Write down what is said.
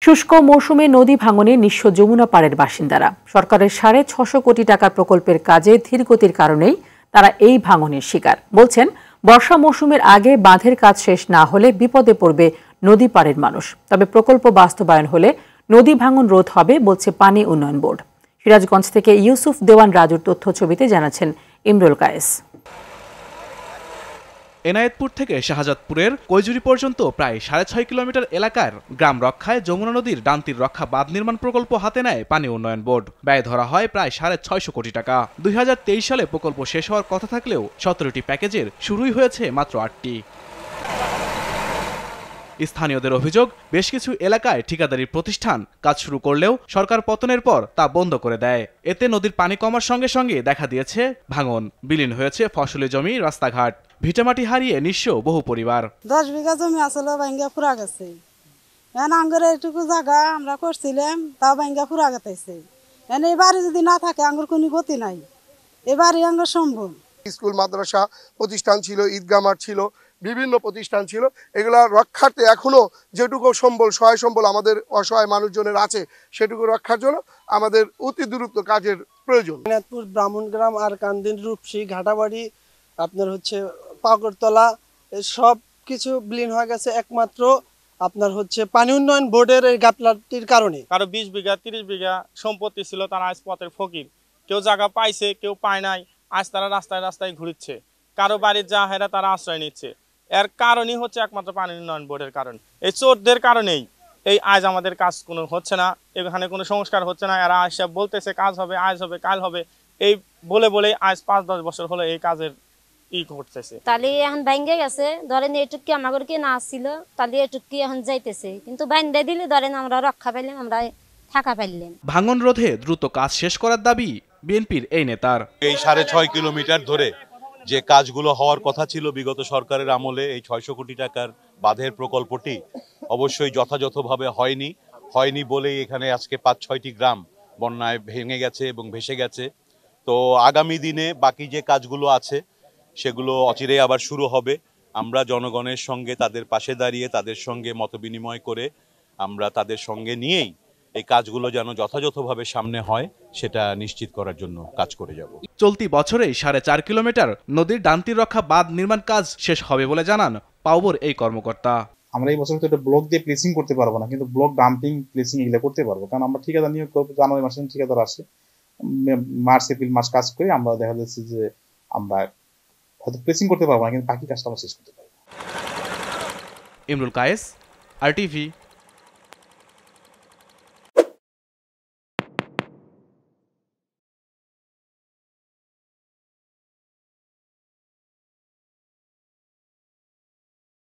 শুষ্ক মৌসুমে নদী ভাঙনে নিঃস্ব যমুনা পাড়ের বাসিন্দারা সরকারের 650 কোটি টাকার প্রকল্পের কাজে ধীরগতির কারণেই তারা এই ভাঙনের শিকার। বলছেন, বর্ষা মৌসুমের আগে বাঁধের কাজ শেষ না হলে বিপদে পড়বে নদী পাড়ের মানুষ। তবে প্রকল্প বাস্তবায়ন হলে নদী ভাঙন রোধ হবে বলছে পানি উন্নয়ন বোর্ড। সিরাজগঞ্জ থেকে ইউসুফ দেওয়ান রাজুর তথ্য ছবিতে জানাচ্ছেন ইমরুল কায়েস। এনায়েতপুর থেকে শাহজাদপুরের কৈজুরি পর্যন্ত প্রায় 6.5 কিলোমিটার এলাকার গ্রাম রক্ষায় যমুনা নদীর ডান্তির রক্ষা বাঁধ নির্মাণ প্রকল্প হাতে নেয় পানি উন্নয়ন বোর্ড। ব্যয় ধরা হয় প্রায় 650 কোটি টাকা। 2023 সালে প্রকল্প শেষ হওয়ার কথা থাকলেও 17টি প্যাকেজের শুরুই হয়েছে মাত্র 8টি। স্থানীয়দের অভিযোগ, বেশ কিছু এলাকায় ঠিকাদারি প্রতিষ্ঠান কাজ শুরু করলেও সরকার পতনের পর তা বন্ধ করে দেয়। এতে নদীর পানি কমার সঙ্গে সঙ্গে দেখা দিয়েছে ভাঙন, বিলীন হয়েছে ফসলি জমি, রাস্তাঘাট, ভিটামাটি হারিয়ে নিঃস্ব বহু পরিবার। 10 বিঘা জমি আসলে ভাঙ্গা পুরা গেছে। আঙ্গুরে এটুকু জায়গা আমরা করছিলাম, তাও ভাঙ্গা পুরা গেছে। এই বাড়ি যদি না থাকে আঙ্গুর কোনো গতি নাই, এ বাড়ি আঙ্গুর সম্ভব। স্কুল, মাদ্রাসা প্রতিষ্ঠান ছিল, ঈদগাহ মাঠ ছিল, বিভিন্ন প্রতিষ্ঠান ছিল। এগুলা রক্ষার্থে এখনো যেটুকু সম্বল, সহায় সম্বল আমাদের অসহায় মানুষজনের আছে, সেটুকু রক্ষার জন্য আমাদের অতি দ্রুত কাজের প্রয়োজন। এনায়েতপুর, ব্রাহ্মণগ্রাম, আর কান্দিন, রূপসী, ঘাটাবাড়ি, আপনার হচ্ছে পাগরতলা, সব কিছু বিলীন হয়ে গেছে একমাত্র আপনার হচ্ছে পানি উন্নয়ন বোর্ডের এই গাফলাতির কারণে। কারো 20 বিঘা 30 বিঘা সম্পত্তি ছিল, তারা আজ পথের ফকির। কেউ জায়গা পাইছে, কেউ পায় নাই, আজ তারা রাস্তায় রাস্তায় ঘুরছে। কারো বাড়ির যা হেরা তারা আশ্রয় নিচ্ছে। এর কারণই হচ্ছে একমাত্র পানি উন্নয়ন বোর্ডের কারণ। এই চোরদের কারণেই এই আজ আমাদের কাজ কোনো হচ্ছে না, এখানে কোনো সংস্কার হচ্ছে না। এরা আসে বলতেছে কাজ হবে, আজ হবে, কাল হবে, এই বলে বলে আজ 5-10 বছর হলো এই কাজের করতেছে। তাহলে এখন ভাঙ্গে গেছে, ধরেন এটুকি আমাদের কি না ছিল, তাহলে এটুকি এখন যাইতেছে, কিন্তু ভাঙ্গে দিলে ধরেন আমরা রক্ষা পাইলাম, আমরা থাকা পাইলাম। ভাঙন রোধে দ্রুত কাজ শেষ করার দাবি বিএনপির এই নেতার। এই 6.5 কিলোমিটার ধরে যে কাজগুলো হওয়ার কথা ছিল বিগত সরকারের আমলে, এই 600 কোটি টাকার বাঁধের প্রকল্পটি অবশ্যই যথাযথভাবে হয়নি বলেই এখানে আজকে 5-6টি গ্রাম বন্যায় ভেঙে গেছে এবং ভেসে গেছে। তো আগামী দিনে বাকি যে কাজগুলো আছে সেগুলো অচিরেই আবার শুরু হবে। আমরা জনগণের সঙ্গে তাদের পাশে দাঁড়িয়ে তাদের সঙ্গে মতবিনিময় করে আমরা তাদের সঙ্গে নিয়েই এই কাজগুলো যেন যথাযথভাবে সামনে হয় সেটা নিশ্চিত করার জন্য কাজ করে যাব। চলতি বছরেই 4.5 কিলোমিটার নদীর ডান্তির রক্ষা বাঁধ নির্মাণ কাজ শেষ হবে বলে জানান পাউবোর এই কর্মকর্তা। আমরা এই বছর তো এটা ব্লক দিয়ে প্লেসিং করতে পারবো না, কিন্তু ব্লক ডাম্পিং, প্লেসিং এগুলো করতে পারবো, কারণ আমরা ঠিকাদার নিয়োগ করবো। জানুয়ারি মাসে ঠিকাদার আসে, মার্চ এপ্রিল মাস কাজ করে আমরা দেখা যাচ্ছে যে আমরা হয়তো প্লেসিং করতে পারবো না, কিন্তু বাকি কাজটা আমরা শেষ করতে পারবো। ইমরুল কায়েস, RTV।